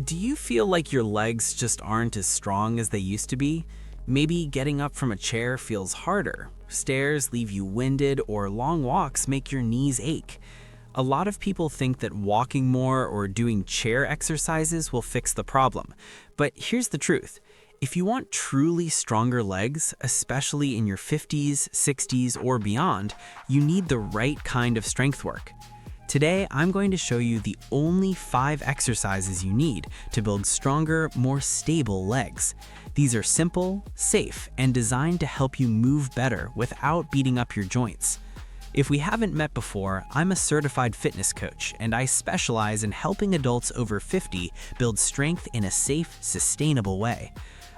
Do you feel like your legs just aren't as strong as they used to be? Maybe getting up from a chair feels harder, stairs leave you winded, or long walks make your knees ache. A lot of people think that walking more or doing chair exercises will fix the problem. But here's the truth. If you want truly stronger legs, especially in your 50s, 60s, or beyond, you need the right kind of strength work. Today, I'm going to show you the only 5 exercises you need to build stronger, more stable legs. These are simple, safe, and designed to help you move better without beating up your joints. If we haven't met before, I'm a certified fitness coach, and I specialize in helping adults over 50 build strength in a safe, sustainable way.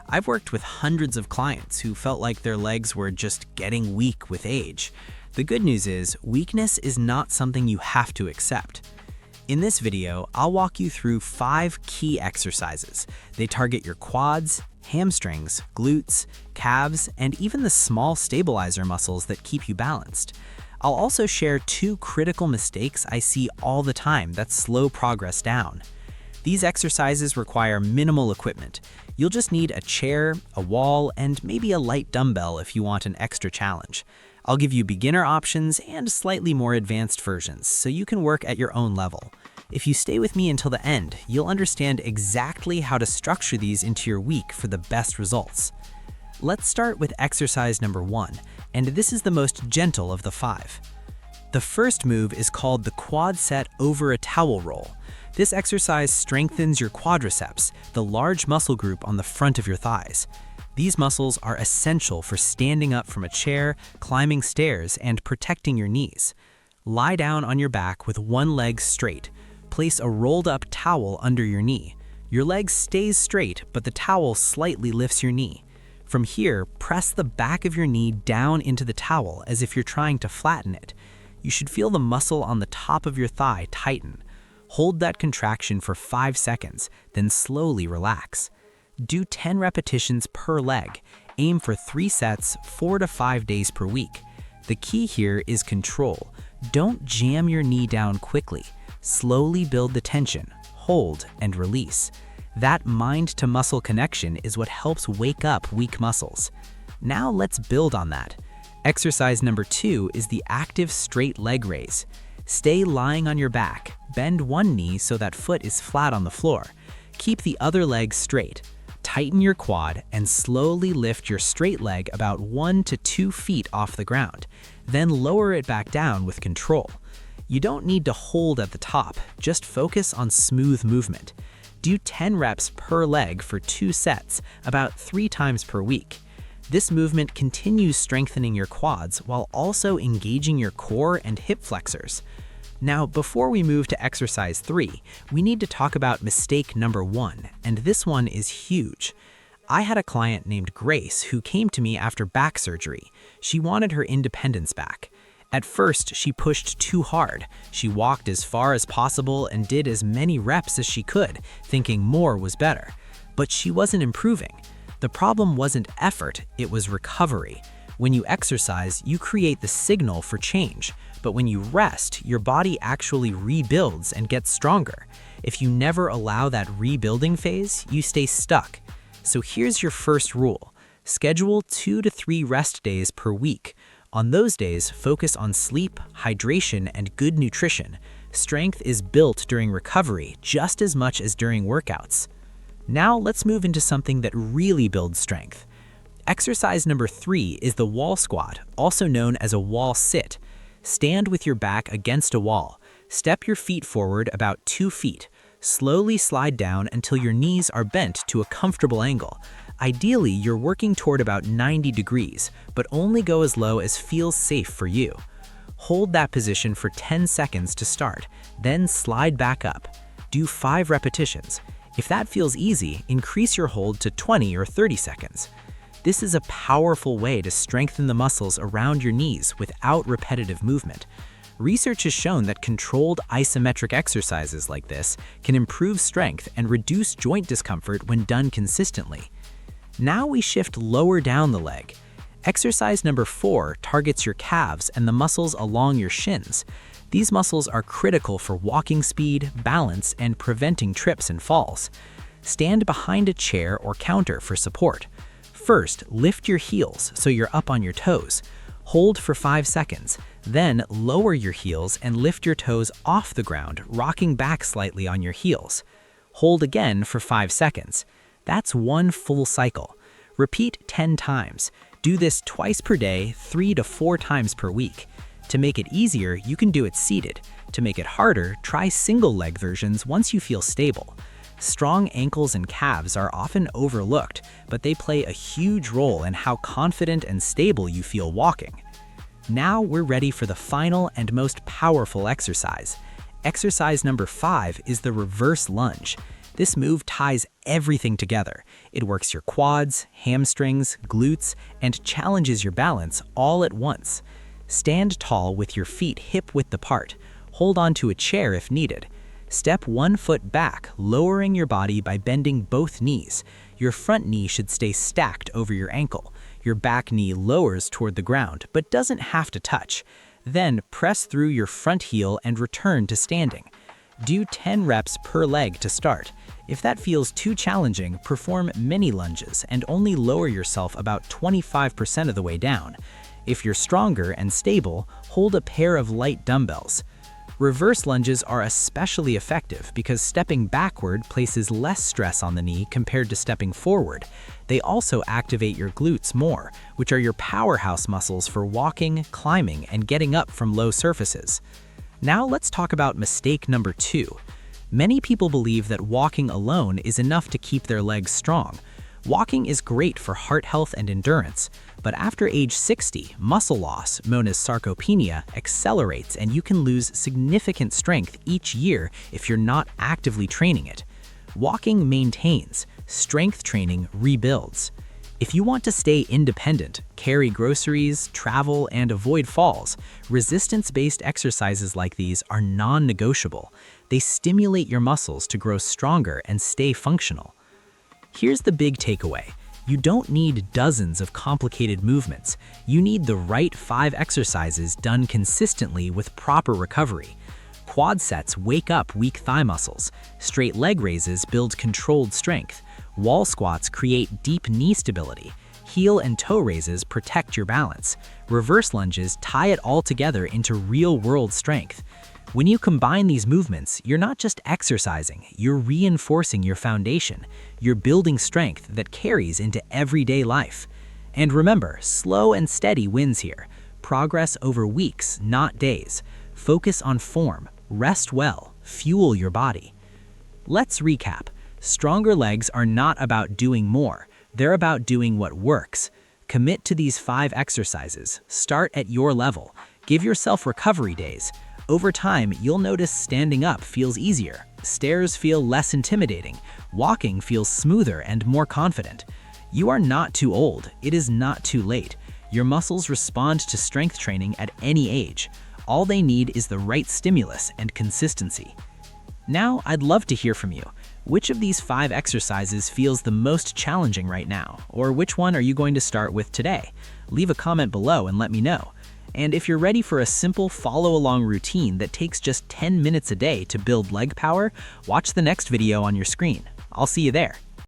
I've worked with hundreds of clients who felt like their legs were just getting weak with age. The good news is, weakness is not something you have to accept. In this video, I'll walk you through 5 key exercises. They target your quads, hamstrings, glutes, calves, and even the small stabilizer muscles that keep you balanced. I'll also share 2 critical mistakes I see all the time that slow progress down. These exercises require minimal equipment. You'll just need a chair, a wall, and maybe a light dumbbell if you want an extra challenge. I'll give you beginner options and slightly more advanced versions, so you can work at your own level. If you stay with me until the end, you'll understand exactly how to structure these into your week for the best results. Let's start with exercise number 1, and this is the most gentle of the 5. The first move is called the quad set over a towel roll. This exercise strengthens your quadriceps, the large muscle group on the front of your thighs. These muscles are essential for standing up from a chair, climbing stairs, and protecting your knees. Lie down on your back with one leg straight. Place a rolled-up towel under your knee. Your leg stays straight, but the towel slightly lifts your knee. From here, press the back of your knee down into the towel as if you're trying to flatten it. You should feel the muscle on the top of your thigh tighten. Hold that contraction for 5 seconds, then slowly relax. Do 10 repetitions per leg. Aim for 3 sets, 4 to 5 days per week. The key here is control. Don't jam your knee down quickly. Slowly build the tension, hold, and release. That mind-to-muscle connection is what helps wake up weak muscles. Now let's build on that. Exercise number 2 is the active straight leg raise. Stay lying on your back. Bend one knee so that foot is flat on the floor. Keep the other leg straight. Tighten your quad and slowly lift your straight leg about 1 to 2 feet off the ground. Then lower it back down with control. You don't need to hold at the top, just focus on smooth movement. Do 10 reps per leg for 2 sets, about 3 times per week. This movement continues strengthening your quads while also engaging your core and hip flexors. Now, before we move to exercise 3, we need to talk about mistake number 1, and this one is huge. I had a client named Grace who came to me after back surgery. She wanted her independence back. At first, she pushed too hard. She walked as far as possible and did as many reps as she could, thinking more was better. But she wasn't improving. The problem wasn't effort, it was recovery. When you exercise, you create the signal for change. But when you rest, your body actually rebuilds and gets stronger. If you never allow that rebuilding phase, you stay stuck. So here's your first rule. Schedule 2 to 3 rest days per week. On those days, focus on sleep, hydration, and good nutrition. Strength is built during recovery just as much as during workouts. Now let's move into something that really builds strength. Exercise number 3 is the wall squat, also known as a wall sit. Stand with your back against a wall. Step your feet forward about 2 feet. Slowly slide down until your knees are bent to a comfortable angle. Ideally, you're working toward about 90 degrees, but only go as low as feels safe for you. Hold that position for 10 seconds to start, then slide back up. Do 5 repetitions. If that feels easy, increase your hold to 20 or 30 seconds. This is a powerful way to strengthen the muscles around your knees without repetitive movement. Research has shown that controlled isometric exercises like this can improve strength and reduce joint discomfort when done consistently. Now we shift lower down the leg. Exercise number 4 targets your calves and the muscles along your shins. These muscles are critical for walking speed, balance, and preventing trips and falls. Stand behind a chair or counter for support. First, lift your heels so you're up on your toes. Hold for 5 seconds. Then lower your heels and lift your toes off the ground, rocking back slightly on your heels. Hold again for 5 seconds. That's one full cycle. Repeat 10 times. Do this twice per day, 3 to 4 times per week. To make it easier, you can do it seated. To make it harder, try single leg versions once you feel stable. Strong ankles and calves are often overlooked, but they play a huge role in how confident and stable you feel walking. Now we're ready for the final and most powerful exercise. Exercise number 5 is the reverse lunge. This move ties everything together. It works your quads, hamstrings, glutes, and challenges your balance all at once. Stand tall with your feet hip-width apart. Hold on to a chair if needed. Step 1 foot back, lowering your body by bending both knees. Your front knee should stay stacked over your ankle. Your back knee lowers toward the ground, but doesn't have to touch. Then press through your front heel and return to standing. Do 10 reps per leg to start. If that feels too challenging, perform mini lunges and only lower yourself about 25% of the way down. If you're stronger and stable, hold a pair of light dumbbells. Reverse lunges are especially effective because stepping backward places less stress on the knee compared to stepping forward. They also activate your glutes more, which are your powerhouse muscles for walking, climbing, and getting up from low surfaces. Now let's talk about mistake number 2. Many people believe that walking alone is enough to keep their legs strong. Walking is great for heart health and endurance, but after age 60, muscle loss, known as sarcopenia, accelerates and you can lose significant strength each year if you're not actively training it. Walking maintains, strength training rebuilds. If you want to stay independent, carry groceries, travel, and avoid falls, resistance-based exercises like these are non-negotiable. They stimulate your muscles to grow stronger and stay functional. Here's the big takeaway. You don't need dozens of complicated movements. You need the right 5 exercises done consistently with proper recovery. Quad sets wake up weak thigh muscles. Straight leg raises build controlled strength. Wall squats create deep knee stability. Heel and toe raises protect your balance. Reverse lunges tie it all together into real-world strength. When you combine these movements, you're not just exercising, you're reinforcing your foundation. You're building strength that carries into everyday life. And remember, slow and steady wins here. Progress over weeks, not days. Focus on form, rest well, fuel your body. Let's recap. Stronger legs are not about doing more. They're about doing what works. Commit to these 5 exercises. Start at your level. Give yourself recovery days. Over time, you'll notice standing up feels easier, stairs feel less intimidating, walking feels smoother and more confident. You are not too old, it is not too late. Your muscles respond to strength training at any age. All they need is the right stimulus and consistency. Now, I'd love to hear from you. Which of these 5 exercises feels the most challenging right now? Or which one are you going to start with today? Leave a comment below and let me know. And if you're ready for a simple follow-along routine that takes just 10 minutes a day to build leg power, watch the next video on your screen. I'll see you there.